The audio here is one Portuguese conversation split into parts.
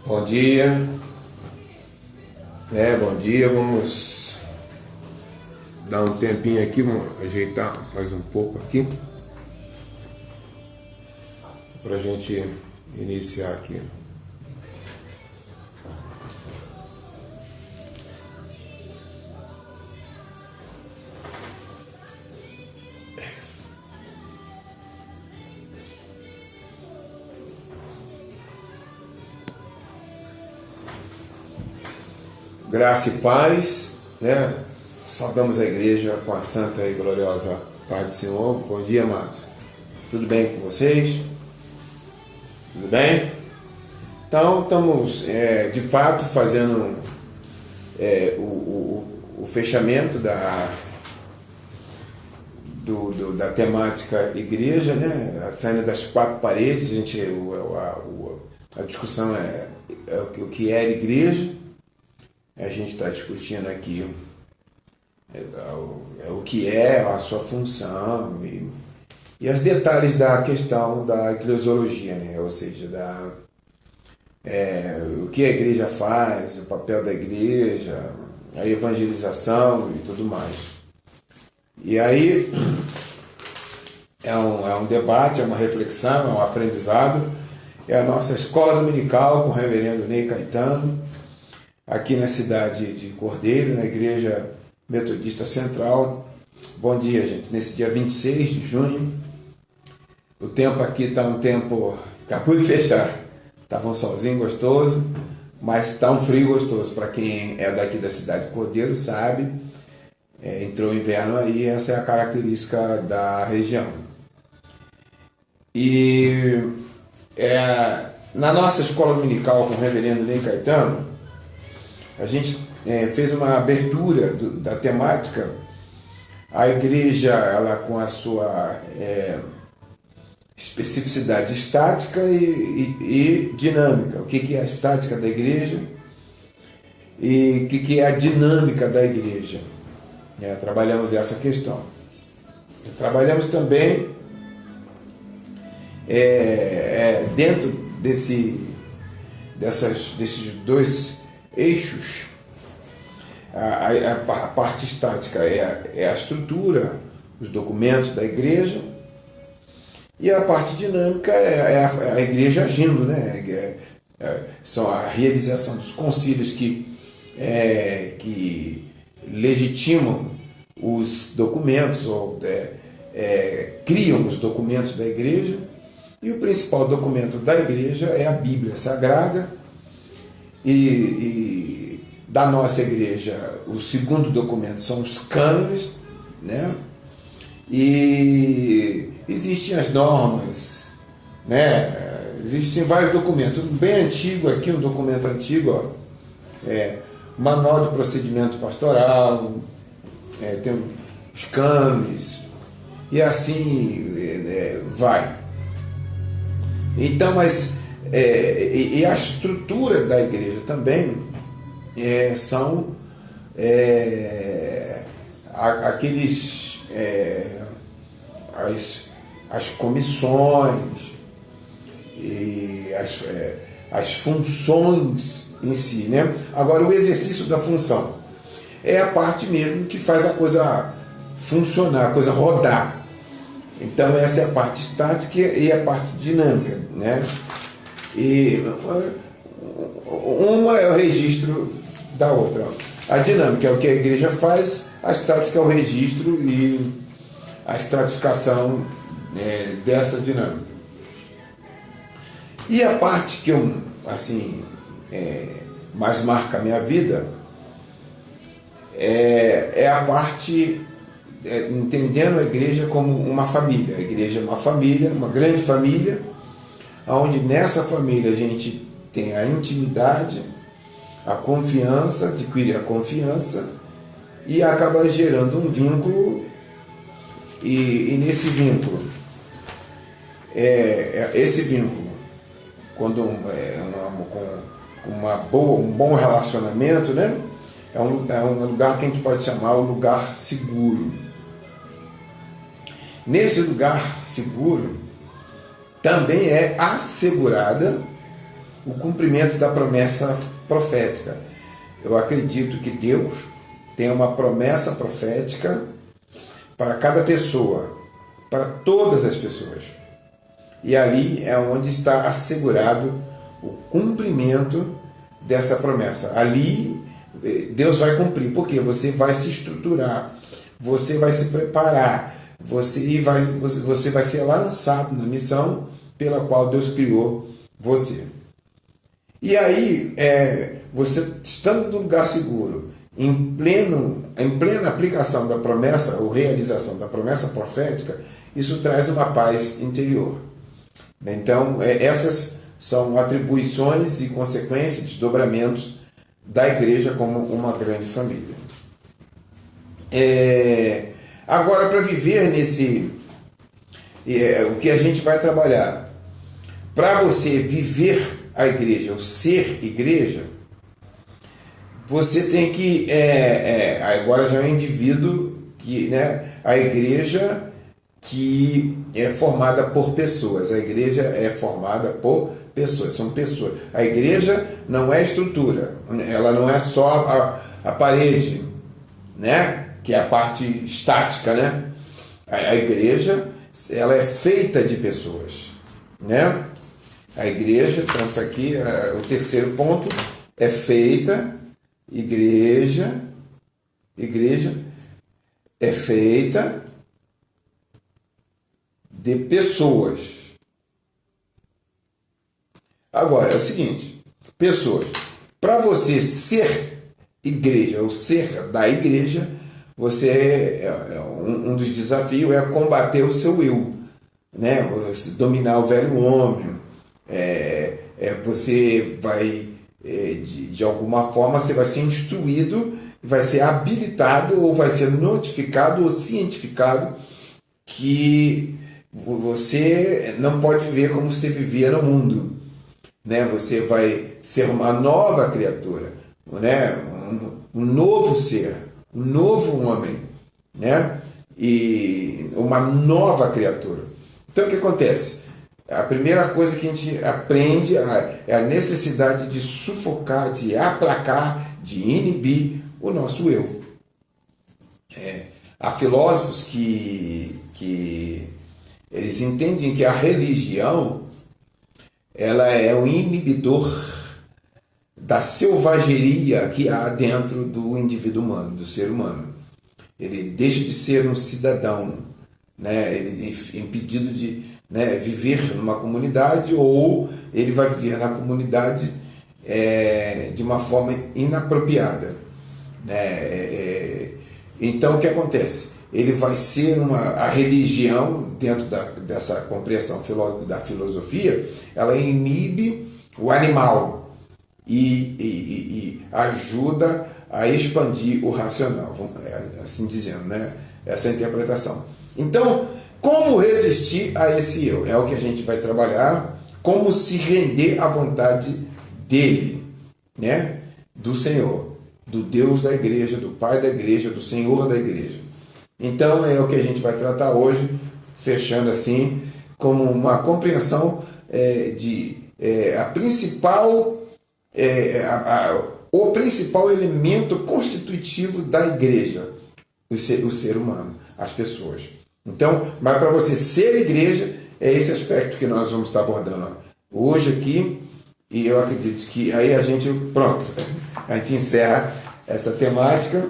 Bom dia, bom dia, vamos dar um tempinho aqui, vamos ajeitar mais um pouco aqui, para a gente iniciar aqui. Graça e paz, Saudamos a igreja com a santa e gloriosa paz do Senhor. Bom dia, amados. Tudo bem com vocês? Tudo bem? Então, estamos de fato fazendo o fechamento da temática igreja, A saída das quatro paredes. A discussão é o que é igreja. A gente está discutindo aqui o que é a sua função e os detalhes da questão da eclesiologia, ou seja, o que a igreja faz, o papel da igreja, a evangelização e tudo mais. E aí é um debate, é uma reflexão, é um aprendizado. É a nossa escola dominical com o reverendo Ney Caetano, aqui na cidade de Cordeiro, na Igreja Metodista Central. Bom dia, gente. Nesse dia 26 de junho, o tempo aqui está um tempo... Acabou de fechar. Estava um solzinho gostoso, mas está um frio gostoso. Para quem é daqui da cidade de Cordeiro sabe, entrou o inverno aí, essa é a característica da região. E na nossa escola dominical com o reverendo Ney Caetano, a gente fez uma abertura da temática. A igreja, ela com a sua especificidade estática e dinâmica. O que é a estática da igreja e o que é a dinâmica da igreja. Trabalhamos essa questão. Trabalhamos também dentro desses dois eixos. A parte estática é a estrutura, os documentos da igreja, e a parte dinâmica é a igreja agindo, são a realização dos concílios que legitimam os documentos, ou criam os documentos da igreja, e o principal documento da igreja é a Bíblia Sagrada. E da nossa igreja, o segundo documento são os cânones, E existem as normas, Existem vários documentos. Bem antigo aqui, um documento antigo, Manual de Procedimento Pastoral, tem os cânones, e assim vai. Então, mas e a estrutura da igreja também são aqueles as comissões e as funções em si, Agora, o exercício da função é a parte mesmo que faz a coisa funcionar, a coisa rodar. Então, essa é a parte estática e a parte dinâmica, E uma é o registro da outra. A dinâmica é o que a igreja faz, a estática é o registro e a estratificação dessa dinâmica. E a parte que mais marca a minha vida é a parte entendendo a igreja como uma família. A igreja é uma família, uma grande família, onde nessa família a gente tem a intimidade, a confiança, adquire a confiança e acaba gerando um vínculo, e nesse vínculo, esse vínculo, quando com um bom relacionamento, é um lugar que a gente pode chamar o lugar seguro. Nesse lugar seguro também é assegurada o cumprimento da promessa profética. Eu acredito que Deus tem uma promessa profética para cada pessoa, para todas as pessoas. E ali é onde está assegurado o cumprimento dessa promessa. Ali Deus vai cumprir, porque você vai se estruturar, você vai se preparar, você vai ser lançado na missão pela qual Deus criou você. E aí, você estando no lugar seguro, em plena aplicação da promessa, ou realização da promessa profética, isso traz uma paz interior. Então, essas são atribuições e consequências, desdobramentos da igreja como uma grande família. Agora, para viver o que a gente vai trabalhar, para você viver a igreja, o ser igreja, você tem que, agora já é um indivíduo, a igreja que é formada por pessoas, a igreja é formada por pessoas, são pessoas. A igreja não é estrutura, ela não é só a parede, né? Que é a parte estática, né? A igreja, ela é feita de pessoas, né? A igreja, então isso aqui, o terceiro ponto, é feita, igreja é feita de pessoas. Agora, é o seguinte, pessoas, para você ser igreja, ou ser da igreja, um dos desafios é combater o seu eu, né? Dominar o velho homem, você vai, de alguma forma, você vai ser instruído, vai ser habilitado, ou vai ser notificado, ou cientificado, que você não pode viver como você vivia no mundo, né? Você vai ser uma nova criatura, né? Um novo ser, um novo homem, né? E uma nova criatura. Então o que acontece? A primeira coisa que a gente aprende é a necessidade de sufocar, de aplacar, de inibir o nosso eu. Há filósofos que eles entendem que a religião ela é um inibidor da selvageria que há dentro do indivíduo humano, do ser humano. Ele deixa de ser um cidadão, né? Ele é impedido de, né, viver numa comunidade, ou ele vai viver na comunidade de uma forma inapropriada, né? Então o que acontece? Ele vai ser a religião, dentro dessa compreensão da filosofia, ela inibe o animal e ajuda a expandir o racional, assim dizendo, né? Essa é a interpretação. Então, como resistir a esse eu? É o que a gente vai trabalhar, como se render à vontade dele, né? Do Senhor, do Deus da igreja, do Pai da igreja, do Senhor da igreja. Então é o que a gente vai tratar hoje, fechando assim, como uma compreensão o principal elemento constitutivo da igreja, o ser humano, as pessoas. Então, mas para você ser igreja, é esse aspecto que nós vamos estar abordando hoje aqui, e eu acredito que aí a gente encerra essa temática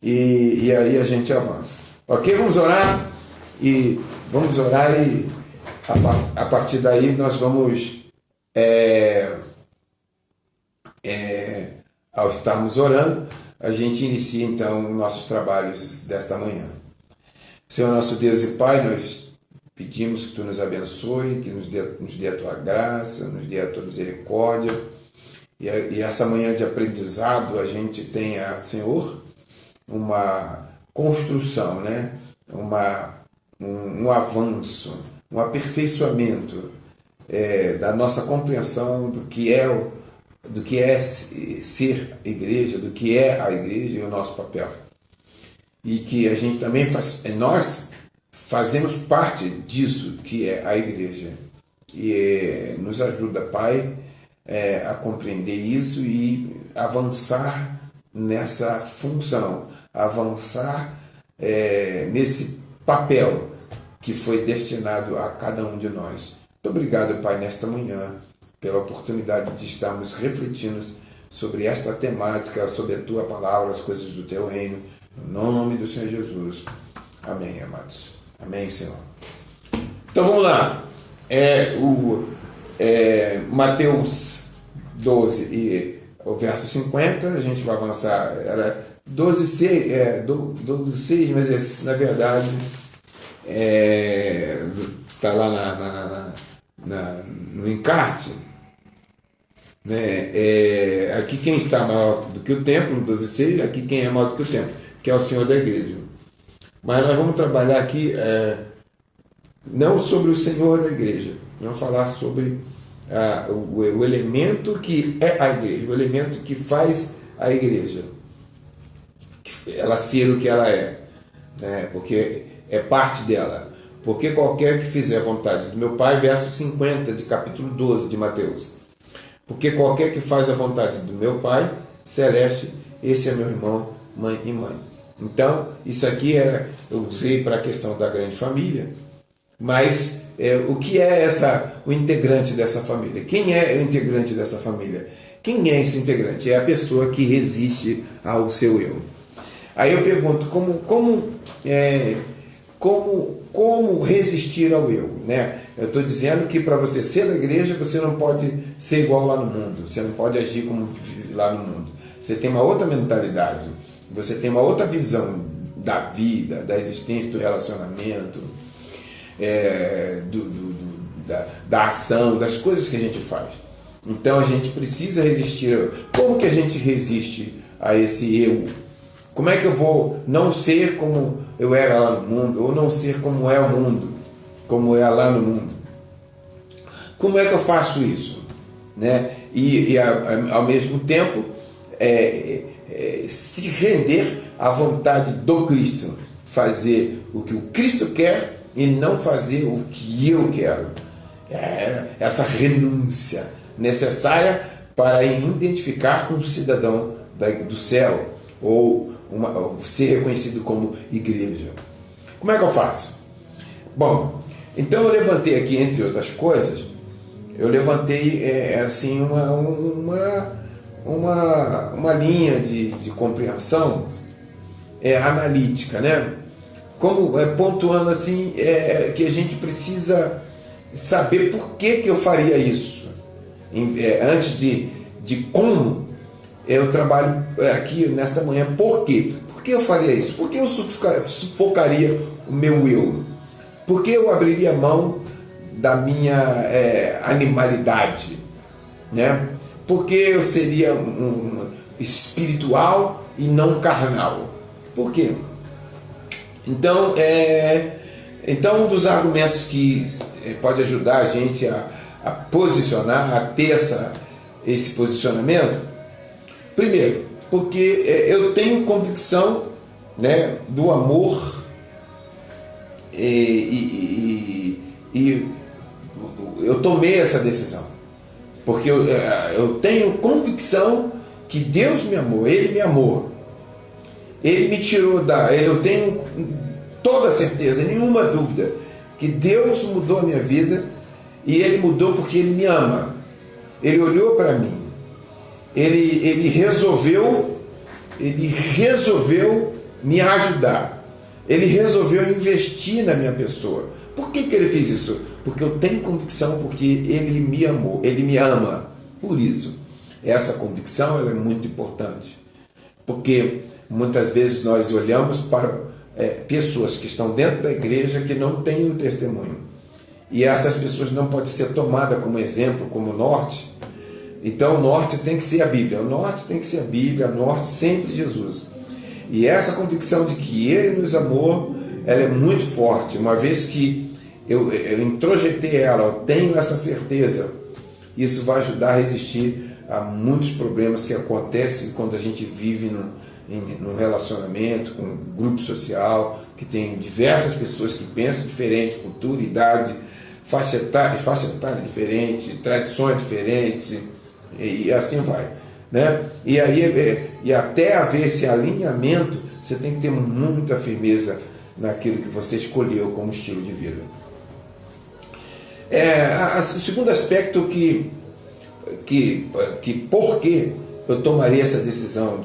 e aí a gente avança. Ok? Vamos orar e a partir daí nós vamos ao estarmos orando, a gente inicia então nossos trabalhos desta manhã. Senhor nosso Deus e Pai, nós pedimos que Tu nos abençoe, que nos dê a Tua graça, nos dê a Tua misericórdia, e essa manhã de aprendizado a gente tenha, Senhor, uma construção, né? Um avanço, um aperfeiçoamento da nossa compreensão do que é ser igreja, do que é a igreja e o nosso papel. E que a gente também nós fazemos parte disso que é a igreja. E nos ajuda, Pai, a compreender isso e avançar nessa função, avançar nesse papel que foi destinado a cada um de nós. Muito obrigado, Pai, nesta manhã, pela oportunidade de estarmos refletindo sobre esta temática, sobre a Tua palavra, as coisas do Teu reino, no nome do Senhor Jesus. Amém, amados. Amém, Senhor. Então vamos lá. Mateus 12 e o verso 50, a gente vai avançar. Era 12,6, mas na verdade está lá no encarte. Né? Aqui quem está maior do que o templo, no 12,6, aqui quem é maior do que o templo, que é o Senhor da igreja. Mas nós vamos trabalhar aqui não sobre o Senhor da igreja, vamos falar sobre o elemento que é a igreja, o elemento que faz a igreja, ela ser o que ela é, né? Porque é parte dela. Porque qualquer que fizer a vontade do meu Pai, verso 50 de capítulo 12 de Mateus. Porque qualquer que faz a vontade do meu Pai celeste, esse é meu irmão, mãe e mãe. Então, isso aqui eu usei para a questão da grande família, mas o que é o integrante dessa família? Quem é o integrante dessa família? Quem é esse integrante? É a pessoa que resiste ao seu eu. Aí eu pergunto, como resistir ao eu? Né? Eu estou dizendo que para você ser da igreja, você não pode ser igual lá no mundo, você não pode agir como vive lá no mundo. Você tem uma outra mentalidade, você tem uma outra visão da vida, da existência, do relacionamento, da ação, das coisas que a gente faz. Então a gente precisa resistir. Como que a gente resiste a esse eu? Como é que eu vou não ser como eu era lá no mundo, ou não ser como é o mundo, como é lá no mundo? Como é que eu faço isso? Né? E ao mesmo tempo se render à vontade do Cristo, fazer o que o Cristo quer e não fazer o que eu quero. Essa renúncia necessária para identificar um cidadão do céu, ou ser reconhecido como igreja. Como é que eu faço? Bom, então eu levantei aqui, entre outras coisas, eu levantei assim uma linha de compreensão analítica, né? Como pontuando assim que a gente precisa saber por que eu faria isso, antes de como eu trabalho aqui nesta manhã. Por quê? Por que eu faria isso? Por que eu sufocaria o meu eu? Por que eu abriria mão da minha animalidade? Né? Por que eu seria espiritual e não carnal? Por quê? Então, um dos argumentos que pode ajudar a gente a posicionar, a ter esse posicionamento, primeiro, porque eu tenho convicção, né, do amor e eu tomei essa decisão. Porque eu tenho convicção que Deus me amou, Ele me amou. Ele me tirou eu tenho toda a certeza, nenhuma dúvida, que Deus mudou a minha vida e Ele mudou porque Ele me ama. Ele olhou para mim. Ele resolveu me ajudar. Ele resolveu investir na minha pessoa. Por que ele fez isso? Porque eu tenho convicção, porque Ele me amou, Ele me ama. Por isso, essa convicção ela é muito importante. Porque muitas vezes nós olhamos para pessoas que estão dentro da igreja que não têm o testemunho. E essas pessoas não podem ser tomadas como exemplo, como norte. Então o norte tem que ser a Bíblia. O norte tem que ser a Bíblia, o norte sempre Jesus. E essa convicção de que Ele nos amou, ela é muito forte. Uma vez que eu introjetei ela, eu tenho essa certeza, isso vai ajudar a resistir a muitos problemas que acontecem quando a gente vive num relacionamento, com um grupo social, que tem diversas pessoas que pensam diferente, cultura, idade, faixa etária diferente, tradições diferentes, E assim vai, né? E aí, e até haver esse alinhamento, você tem que ter muita firmeza naquilo que você escolheu como estilo de vida. O segundo aspecto por que eu tomaria essa decisão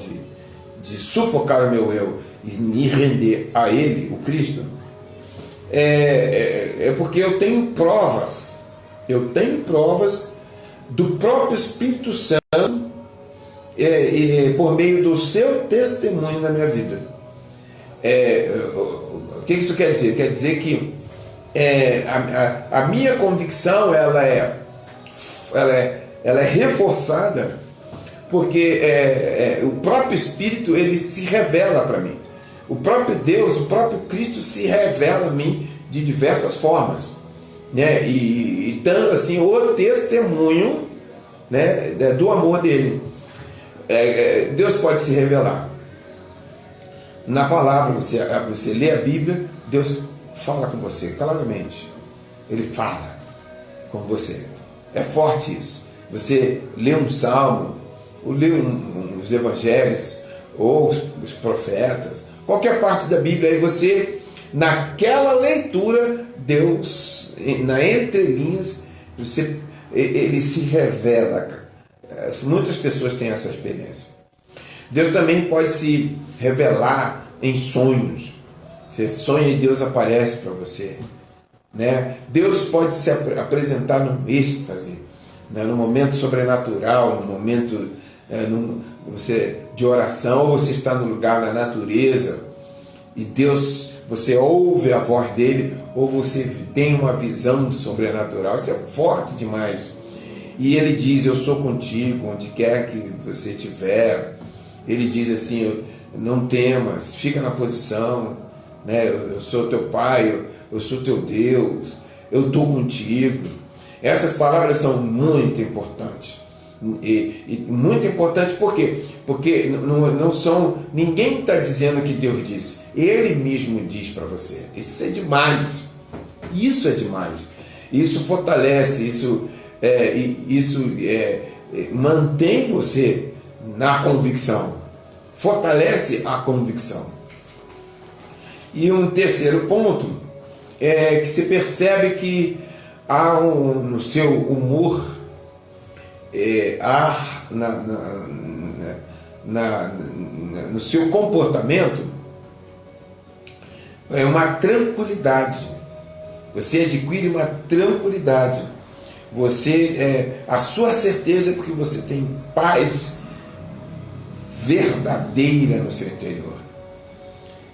de sufocar o meu eu e me render a Ele, o Cristo, é porque eu tenho provas do próprio Espírito Santo por meio do seu testemunho na minha vida. O que isso quer dizer? Quer dizer que a minha convicção ela é reforçada porque o próprio Espírito ele se revela para mim. O próprio Deus, o próprio Cristo se revela a mim de diversas formas, né? E dando assim o testemunho, né, do amor dele. Deus pode se revelar na palavra. Você lê a Bíblia, Deus fala com você claramente. Ele fala com você. É forte isso. Você lê um salmo, ou lê os evangelhos, ou os profetas, qualquer parte da Bíblia, aí você, naquela leitura, Deus, na entrelinhas, ele se revela. Muitas pessoas têm essa experiência. Deus também pode se revelar em sonhos. Você sonha e Deus aparece para você, né? Deus pode se apresentar num êxtase, né? No momento sobrenatural, no momento de oração, ou você está no lugar na natureza e Deus, você ouve a voz dele, ou você tem uma visão sobrenatural. Isso é forte demais. E ele diz: eu sou contigo onde quer que você estiver. Ele diz assim: não temas, fica na posição, né? Eu sou teu pai, eu sou teu Deus, eu estou contigo. Essas palavras são muito importantes. E muito importante por quê? Porque não são, ninguém está dizendo que Deus disse, Ele mesmo diz para você. Isso é demais. Isso é demais. Isso fortalece, isso mantém você na convicção, fortalece a convicção. E um terceiro ponto é que você percebe que há no seu humor, no seu comportamento, uma tranquilidade. Você adquire uma tranquilidade. A sua certeza é porque você tem paz verdadeira no seu interior.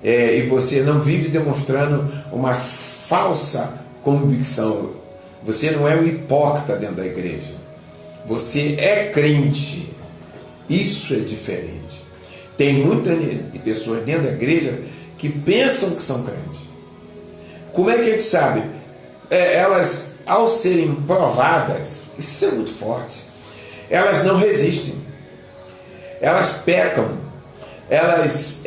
E você não vive demonstrando uma falsa convicção. Você não é um hipócrita dentro da igreja. Você é crente. Isso é diferente. Tem muitas pessoas dentro da igreja que pensam que são crentes. Como é que a gente sabe? Elas, ao serem provadas, isso é muito forte, elas não resistem, elas pecam, elas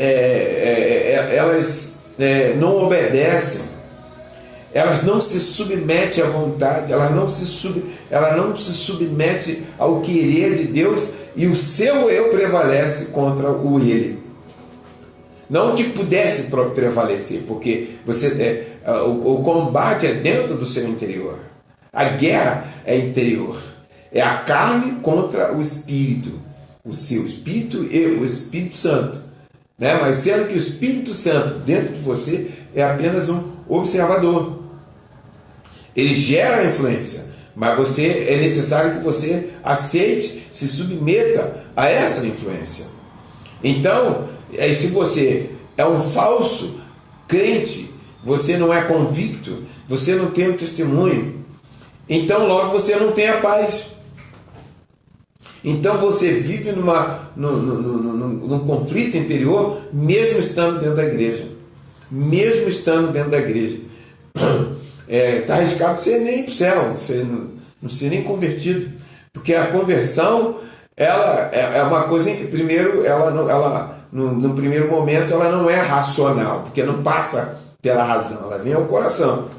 não obedecem, elas não se submetem à vontade, ela não se submete ao querer de Deus, e o seu eu prevalece contra o ele. Não que pudesse prevalecer, porque o combate é dentro do seu interior. A guerra é interior. É a carne contra o espírito. O seu espírito e o Espírito Santo. Né? Mas sendo que o Espírito Santo dentro de você é apenas um observador. Ele gera a influência, mas é necessário que você aceite, se submeta a essa influência. Então, se você é um falso crente, você não é convicto, você não tem um testemunho, então logo você não tem a paz. Então você vive num conflito interior, mesmo estando dentro da igreja. Mesmo estando dentro da igreja. Está arriscado você nem ir para o céu, você não ser nem convertido. Porque a conversão, ela é uma coisa, primeiro, no primeiro momento, ela não é racional, porque não passa pela razão, ela vem ao coração.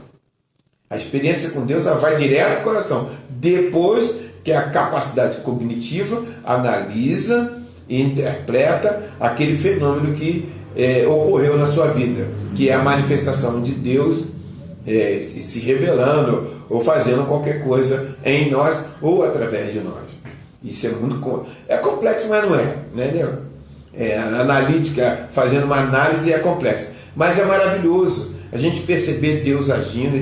A experiência com Deus, ela vai direto ao coração. Depois que é a capacidade cognitiva, analisa e interpreta aquele fenômeno que ocorreu na sua vida, que é a manifestação de Deus se revelando ou fazendo qualquer coisa em nós ou através de nós. Isso é muito complexo, mas não é, né? A analítica, fazendo uma análise, é complexa, mas é maravilhoso a gente perceber Deus agindo,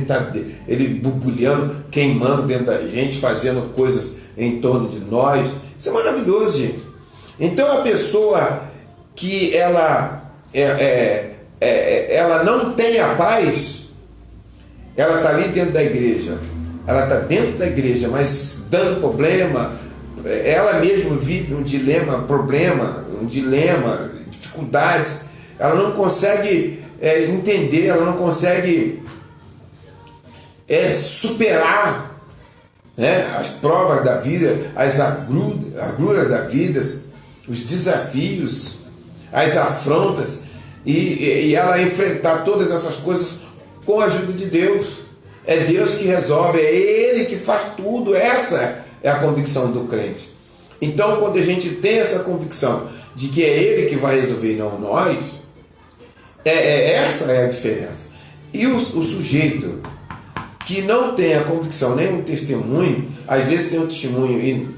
ele borbulhando, queimando dentro da gente, fazendo coisas em torno de nós. Isso é maravilhoso, gente. Então a pessoa que ela não tem a paz, ela está ali dentro da igreja, ela está dentro da igreja, mas dando problema, ela mesma vive um dilema, dificuldades, ela não consegue entender, ela não consegue superar, né, as provas da vida, as agruras da vida, os desafios, as afrontas, e ela enfrentar todas essas coisas com a ajuda de Deus. É Deus que resolve, é Ele que faz tudo. Essa é a convicção do crente. Então, quando a gente tem essa convicção de que é Ele que vai resolver e não nós, essa é a diferença. E o sujeito que não tem a convicção nem um testemunho, às vezes tem um testemunho e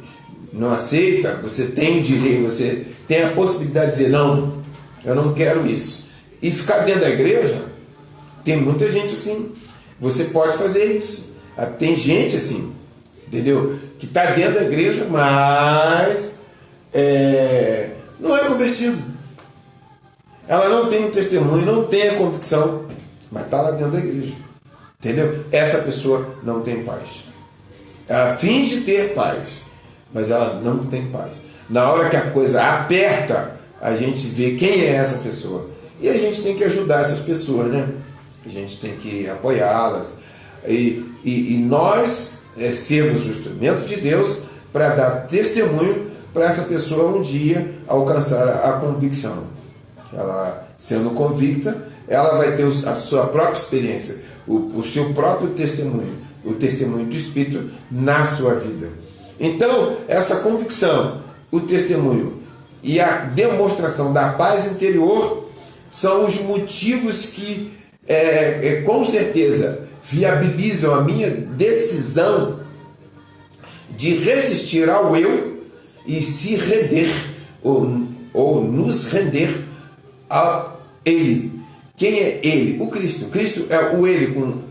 não aceita, você tem o direito, você tem a possibilidade de dizer: não, eu não quero isso, e ficar dentro da igreja. Tem muita gente assim. Você pode fazer isso. Tem gente assim, entendeu? Que está dentro da igreja, mas não é convertido. Ela não tem um testemunho, não tem a convicção, mas está lá dentro da igreja. Entendeu? Essa pessoa não tem paz. Ela finge ter paz, mas ela não tem paz. Na hora que a coisa aperta, a gente vê quem é essa pessoa. E a gente tem que ajudar essas pessoas, né? A gente tem que apoiá-las. E nós sermos o instrumento de Deus para dar testemunho para essa pessoa um dia alcançar a convicção. Ela, sendo convicta, ela vai ter a sua própria experiência, o seu próprio testemunho, o testemunho do Espírito na sua vida. Então, essa convicção, o testemunho e a demonstração da paz interior são os motivos que, com certeza, viabilizam a minha decisão de resistir ao eu e se render, ou nos render a Ele. Quem é Ele? O Cristo. Cristo é o Ele com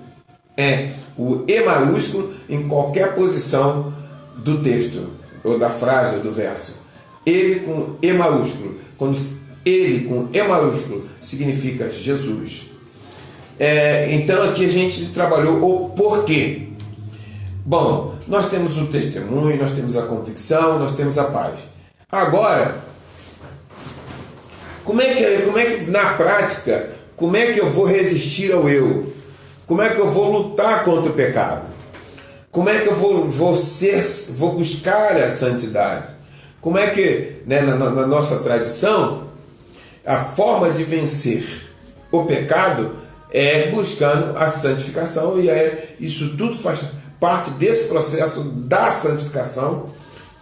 o E maiúsculo em qualquer posição do texto, ou da frase, ou do verso. Ele com E maiúsculo. Quando Ele com E maiúsculo significa Jesus. Então aqui a gente trabalhou o porquê. Bom, nós temos o testemunho, nós temos a convicção, nós temos a paz. Agora, como é que na prática, como é que eu vou resistir ao eu? Como é que eu vou lutar contra o pecado? Como é que eu vou buscar a santidade? Como é que, né, na nossa tradição, a forma de vencer o pecado é buscando a santificação, e isso tudo faz parte desse processo da santificação,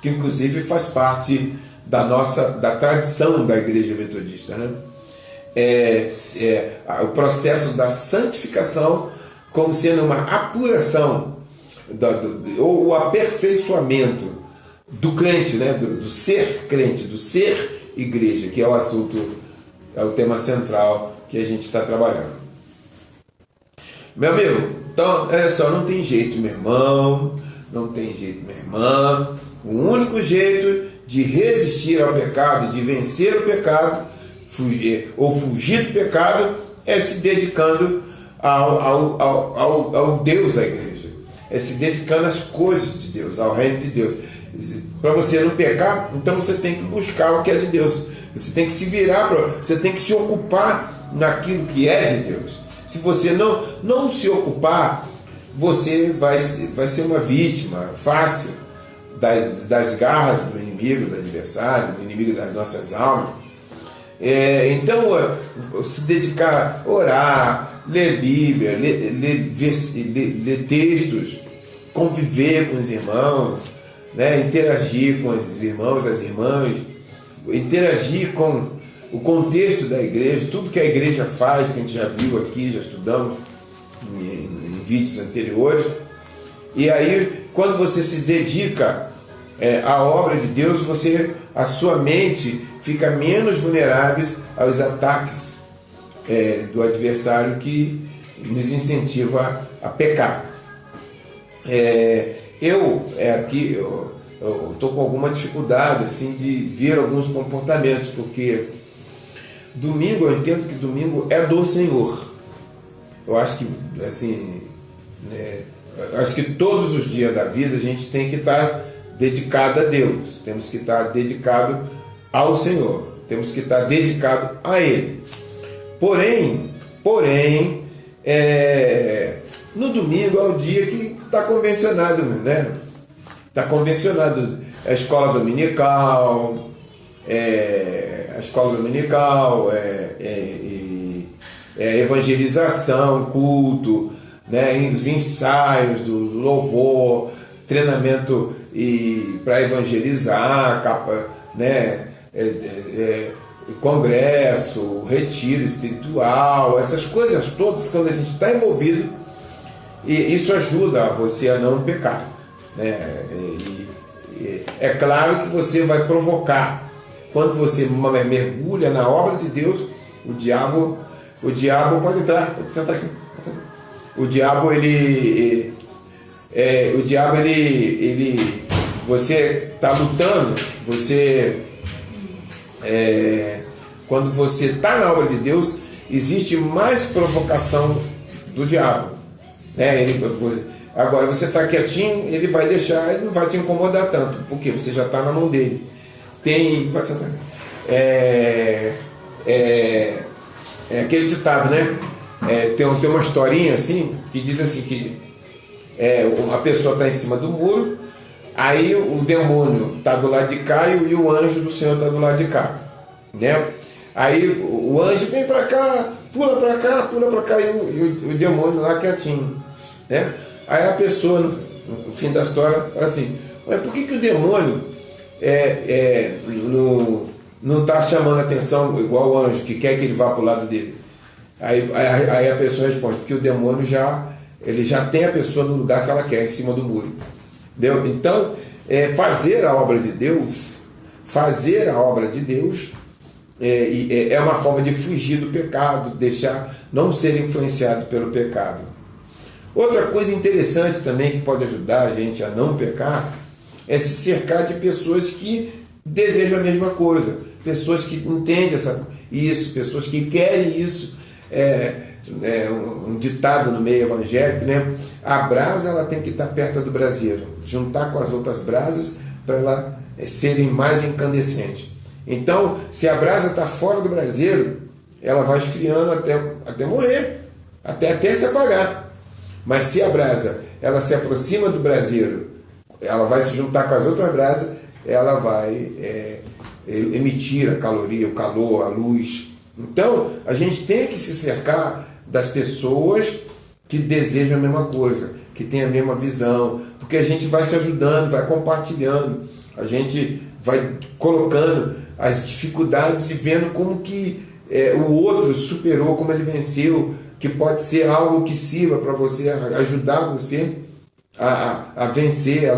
que inclusive faz parte da tradição da Igreja Metodista, né? O processo da santificação como sendo uma apuração ou o aperfeiçoamento do crente, né? do ser crente, do ser igreja, que é o assunto, é o tema central que a gente está trabalhando. Meu amigo, então, olha só, não tem jeito, meu irmão, não tem jeito, minha irmã. O único jeito de resistir ao pecado, de vencer o pecado, fugir do pecado, é se dedicando ao Deus da igreja, é se dedicando às coisas de Deus, ao reino de Deus. Para você não pecar, então você tem que buscar o que é de Deus, você tem que se virar, você tem que se ocupar naquilo que é de Deus. Se você não se ocupar, você vai ser uma vítima fácil das garras do inimigo, do adversário, do inimigo das nossas almas. Então, se dedicar a orar, ler Bíblia, ler textos, conviver com os irmãos, né? Interagir com os irmãos, as irmãs, interagir com o contexto da igreja, tudo que a igreja faz, que a gente já viu aqui, já estudamos em vídeos anteriores. E aí, quando você se dedica à obra de Deus, a sua mente fica menos vulnerável aos ataques do adversário que nos incentiva a pecar. Eu estou com alguma dificuldade assim, de ver alguns comportamentos, porque domingo, eu entendo que domingo é do Senhor. Eu acho que assim, acho que todos os dias da vida a gente tem que estar dedicado a Deus, temos que estar dedicado ao Senhor, temos que estar dedicado a Ele. Porém, no domingo é o dia que está convencionado, né? Está convencionado a escola dominical, evangelização, culto, né? Os ensaios do louvor, treinamento para evangelizar, né? Congresso, retiro espiritual, essas coisas todas, quando a gente está envolvido, e isso ajuda você a não pecar, né? É claro que você vai provocar, quando você mergulha na obra de Deus, o diabo pode entrar, pode sentar aqui. O diabo você está lutando, quando você está na obra de Deus, existe mais provocação do diabo, né? Agora você está quietinho, ele vai deixar, ele não vai te incomodar tanto, porque você já está na mão dele. Pode sentar. Aquele ditado, né? Tem uma historinha assim, que diz assim, que uma pessoa está em cima do muro, aí o demônio está do lado de cá e o anjo do Senhor está do lado de cá, né? Aí o anjo vem para cá, pula para cá, e o demônio lá quietinho, né? Aí a pessoa, no fim da história, fala assim, mas por que o demônio não está chamando a atenção igual o anjo, que quer que ele vá para o lado dele? Aí a pessoa responde, porque o demônio ele já tem a pessoa no lugar que ela quer, em cima do muro. Entendeu? Então, fazer a obra de Deus é uma forma de fugir do pecado, não ser influenciado pelo pecado. Outra coisa interessante também que pode ajudar a gente a não pecar é se cercar de pessoas que desejam a mesma coisa, pessoas que entendem isso, pessoas que querem isso. Um ditado no meio evangélico, né? A brasa ela tem que estar perto do braseiro, juntar com as outras brasas para elas serem mais incandescentes. Então, se a brasa está fora do braseiro, ela vai esfriando até morrer, até se apagar. Mas se a brasa ela se aproxima do braseiro, ela vai se juntar com as outras brasas, ela vai emitir a caloria, o calor, a luz. Então, a gente tem que se cercar das pessoas que desejam a mesma coisa, que têm a mesma visão, porque a gente vai se ajudando, vai compartilhando, a gente vai colocando as dificuldades e vendo como que o outro superou, como ele venceu, que pode ser algo que sirva para você, ajudar você a vencer,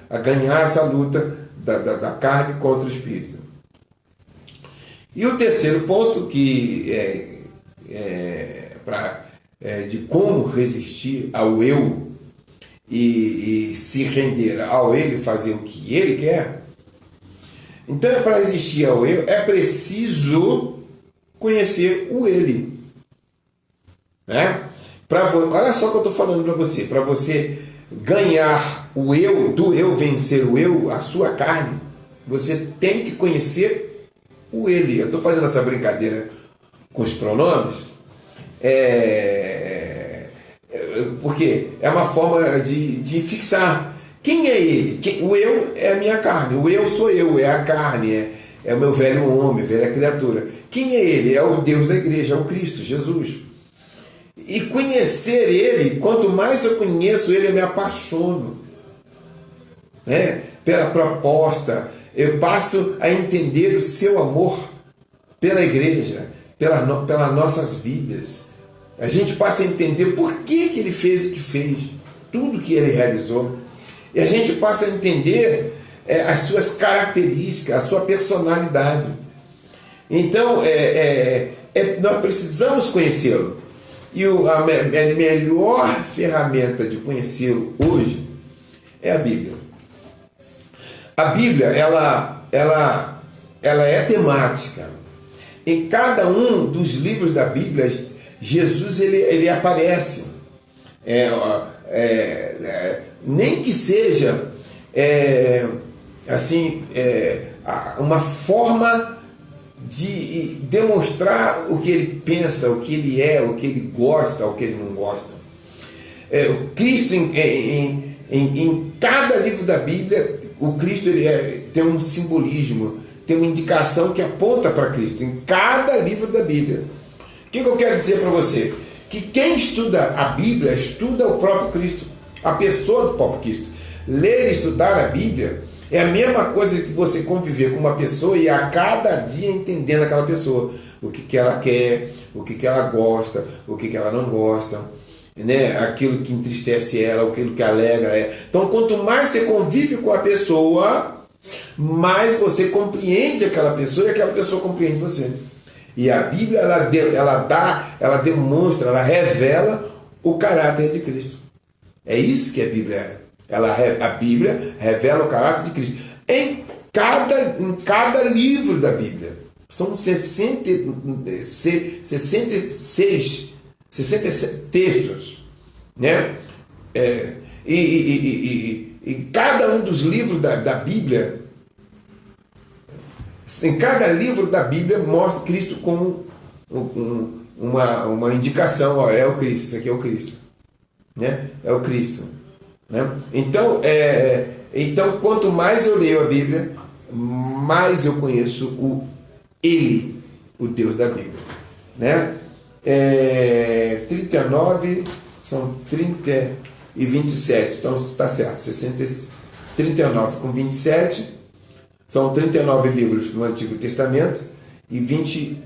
a ganhar essa luta da carne contra o espírito. E o terceiro ponto, que de como resistir ao eu e se render ao ele, fazer o que ele quer. Então, para resistir ao eu, é preciso conhecer o ele. Né? Olha só o que eu estou falando para você. Para você ganhar o eu, do eu vencer o eu, a sua carne, você tem que conhecer o ele. Eu estou fazendo essa brincadeira com os pronomes, porque é uma forma de fixar. Quem é ele? O eu é a minha carne, o eu sou eu, é a carne, é o meu velho homem, velha criatura. Quem é ele? É o Deus da igreja, é o Cristo, Jesus. E conhecer ele, quanto mais eu conheço ele, eu me apaixono. pela proposta, eu passo a entender o seu amor pela igreja, pelas nossas vidas. A gente passa a entender por que ele fez o que fez, tudo que ele realizou. E a gente passa a entender as suas características, a sua personalidade. Então, nós precisamos conhecê-lo. E a melhor ferramenta de conhecê-lo hoje é a Bíblia. A Bíblia, ela é temática. Em cada um dos livros da Bíblia, Jesus ele aparece. Nem que seja uma forma de demonstrar o que ele pensa, o que ele é, o que ele gosta, o que ele não gosta. O Cristo, em cada livro da Bíblia, o Cristo tem um simbolismo, tem uma indicação que aponta para Cristo, em cada livro da Bíblia. O que eu quero dizer para você? Que quem estuda a Bíblia, estuda o próprio Cristo, a pessoa do próprio Cristo. Ler e estudar a Bíblia é a mesma coisa que você conviver com uma pessoa e a cada dia entendendo aquela pessoa. O que ela quer, o que ela gosta, o que ela não gosta, né? Aquilo que entristece ela, aquilo que alegra ela. Então, quanto mais você convive com a pessoa, mais você compreende aquela pessoa e aquela pessoa compreende você. E a Bíblia, ela demonstra, ela revela o caráter de Cristo. É isso que a Bíblia é. A Bíblia revela o caráter de Cristo. Em cada livro da Bíblia. São 66 textos. Né? E cada um dos livros da Bíblia, em cada livro da Bíblia, mostra Cristo como uma indicação. Ó, é o Cristo, isso aqui é o Cristo. Né? É o Cristo. Né? Então, quanto mais eu leio a Bíblia, mais eu conheço Ele, o Deus da Bíblia. Né? 39, são 30 e 27, então está certo, 39 com 27, são 39 livros no Antigo Testamento e 20...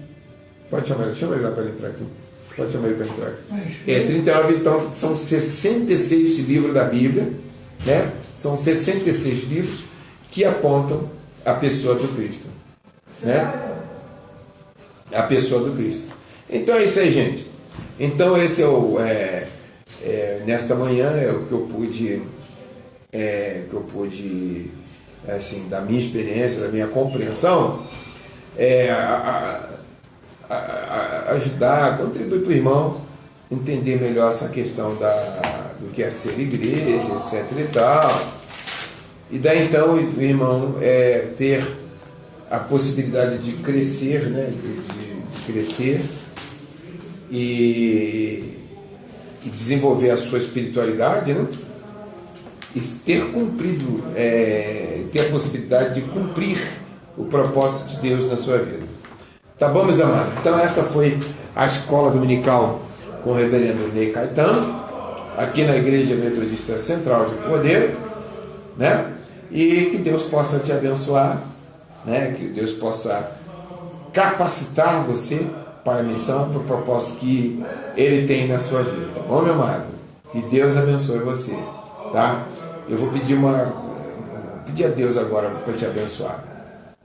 Pode chama ele lá para ele entrar aqui. Pode chamar ele para entrar. 39, então, são 66 livros da Bíblia, né? São 66 livros que apontam a pessoa do Cristo, né? A pessoa do Cristo. Então é isso aí, gente. Então esse nesta manhã é o que eu pude, assim, da minha experiência, da minha compreensão, ajudar, contribuir para o irmão entender melhor essa questão do que é ser igreja, etc e tal. E daí então o irmão ter a possibilidade de crescer, né? de crescer e desenvolver a sua espiritualidade, né? E ter cumprido, ter a possibilidade de cumprir o propósito de Deus na sua vida. Tá bom, meus amados? Então essa foi a escola dominical com o reverendo Ney Caetano, aqui na Igreja Metodista Central de Cordeiro, né? E que Deus possa te abençoar, né? Que Deus possa capacitar você para a missão, para o propósito que Ele tem na sua vida. Tá bom, meu amado? Que Deus abençoe você, tá? Eu vou pedir a Deus agora para te abençoar,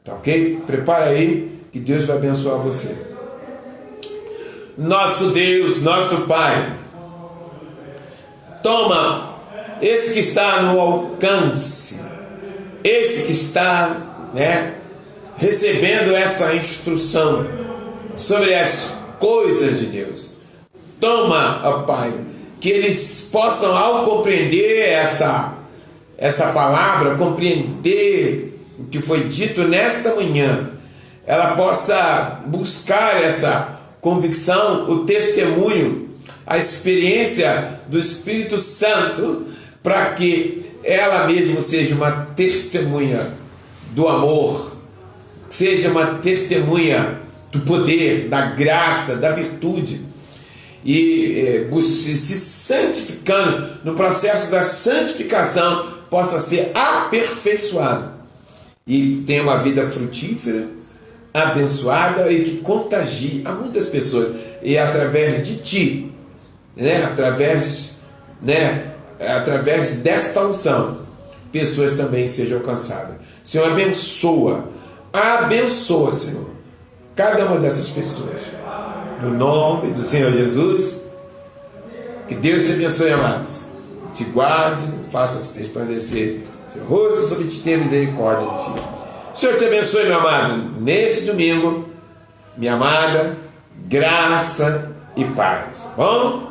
tá ok? Prepara aí, que Deus vai abençoar você. Nosso Deus, nosso Pai, toma esse que está no alcance, esse que está, né, recebendo essa instrução sobre as coisas de Deus. Toma, ó Pai, que eles possam, ao compreender essa palavra, compreender o que foi dito nesta manhã, ela possa buscar essa convicção, o testemunho, a experiência do Espírito Santo, para que ela mesma seja uma testemunha do amor, seja uma testemunha do poder, da graça, da virtude, e se santificando no processo da santificação, possa ser aperfeiçoado e tenha uma vida frutífera, abençoada e que contagie a muitas pessoas. E através de ti, através desta unção, pessoas também sejam alcançadas. Senhor, abençoa, Senhor, cada uma dessas pessoas. No nome do Senhor Jesus, que Deus te abençoe, amados. Te guarde, faça resplandecer seu rosto sobre ti, tenha misericórdia de ti. O Senhor te abençoe, meu amado, nesse domingo, minha amada, graça e paz. Bom?